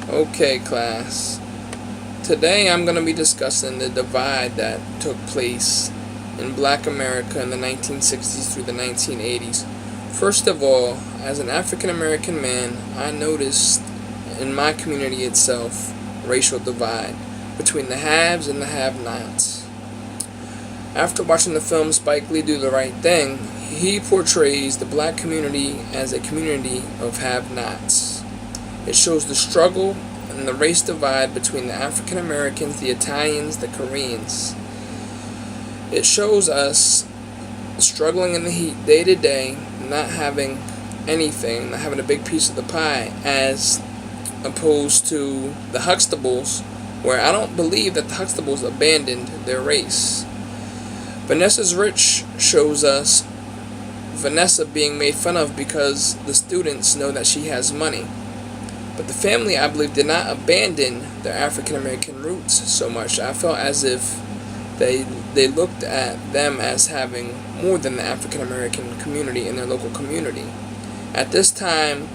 Okay, class. Today I'm going to be discussing the divide that took place in Black America in the 1960s through the 1980s. First of all, as an African American man, I noticed in my community itself racial divide between the haves and the have-nots. After watching the film Spike Lee Do the Right Thing, he portrays the black community as a community of have-nots. It shows the struggle and the race divide between the African Americans, the Italians, the Koreans. It shows us struggling in the heat day to day, not having anything, not having a big piece of the pie, as opposed to the Huxtables, where I don't believe that the Huxtables abandoned their race. Vanessa's Rich shows us Vanessa being made fun of because the students know that she has money. But the family, I believe, did not abandon their African American roots so much. I felt as if they looked at them as having more than the African American community in their local community. At this time,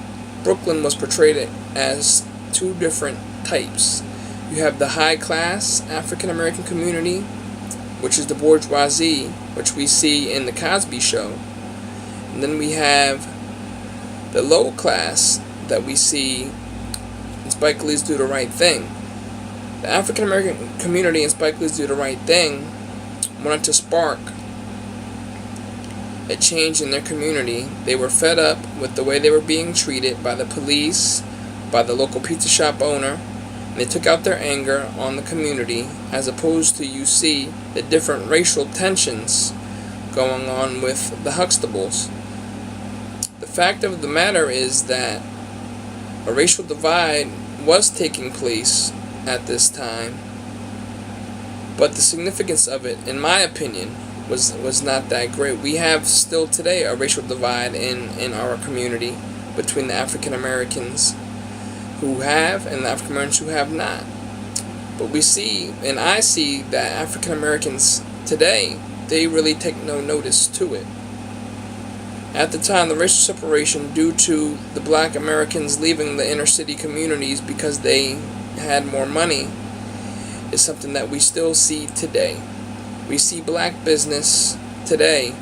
Brooklyn was portrayed as two different types. You have the high class African American community, which is the bourgeoisie, which we see in the Cosby Show. And then we have the low class that we see in Spike Lee's Do the Right Thing. The African American community in Spike Lee's Do the Right Thing wanted to spark a change in their community. They were fed up with the way they were being treated by the police, by the local pizza shop owner, and they took out their anger on the community, as opposed to you see the different racial tensions going on with the Huxtables. The fact of the matter is that a racial divide was taking place at this time, but the significance of it, in my opinion, was not that great. We have still today a racial divide in our community between the African Americans who have and the African Americans who have not. But we see, and I see, that African Americans today, they really take no notice to it. At the time, the racial separation due to the black Americans leaving the inner city communities because they had more money is something that we still see today. We see black business today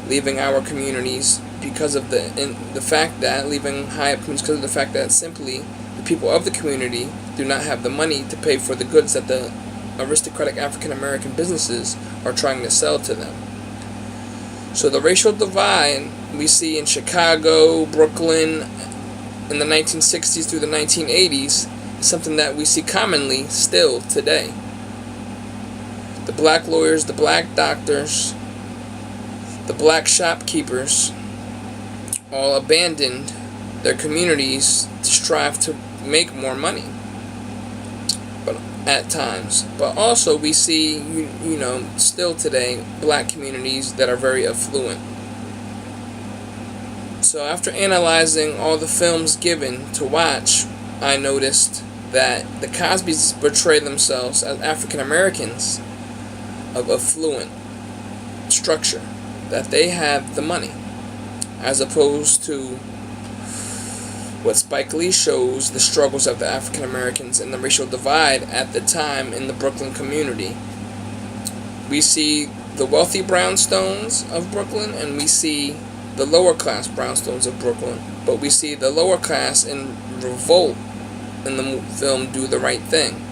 leaving our communities because of the fact that leaving high up communities because of the fact that simply the people of the community do not have the money to pay for the goods that the aristocratic African American businesses are trying to sell to them. So the racial divide we see in Chicago, Brooklyn, in the 1960s through the 1980s is something that we see commonly still today. The black lawyers, the black doctors, the black shopkeepers all abandoned their communities to strive to make more money. But at times, but also we see, still today, black communities that are very affluent. So after analyzing all the films given to watch, I noticed that the Cosbys portray themselves as African Americans of affluent structure, that they have the money, as opposed to what Spike Lee shows the struggles of the African Americans and the racial divide at the time in the Brooklyn community. We see the wealthy brownstones of Brooklyn, and we see the lower class brownstones of Brooklyn, but we see the lower class in revolt in the film Do the Right Thing,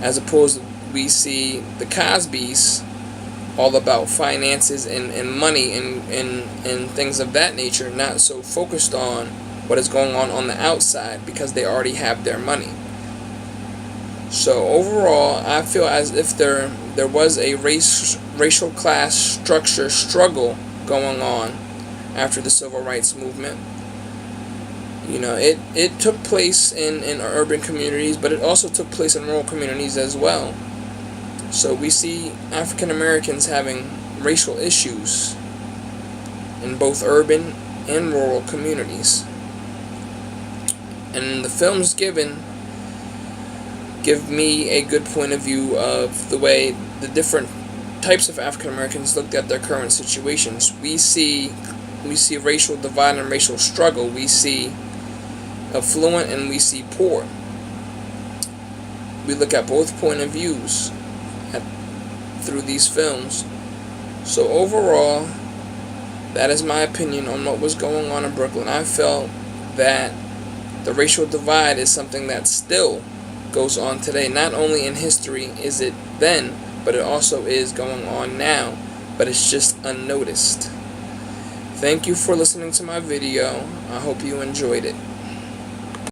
as opposed to we see the Cosbys all about finances and money and things of that nature, not so focused on what is going on the outside because they already have their money. So overall, I feel as if there was a racial class structure struggle going on after the Civil Rights Movement. It took place in urban communities, but it also took place in rural communities as well. So we see African Americans having racial issues in both urban and rural communities. And the films given give me a good point of view of the way the different types of African Americans looked at their current situations. We see racial divide and racial struggle. We see affluent and we see poor. We look at both point of views through these films. So overall, that is my opinion on what was going on in Brooklyn. I felt that the racial divide is something that still goes on today. Not only in history is it then, but it also is going on now, but it's just unnoticed. Thank you for listening to my video. I hope you enjoyed it.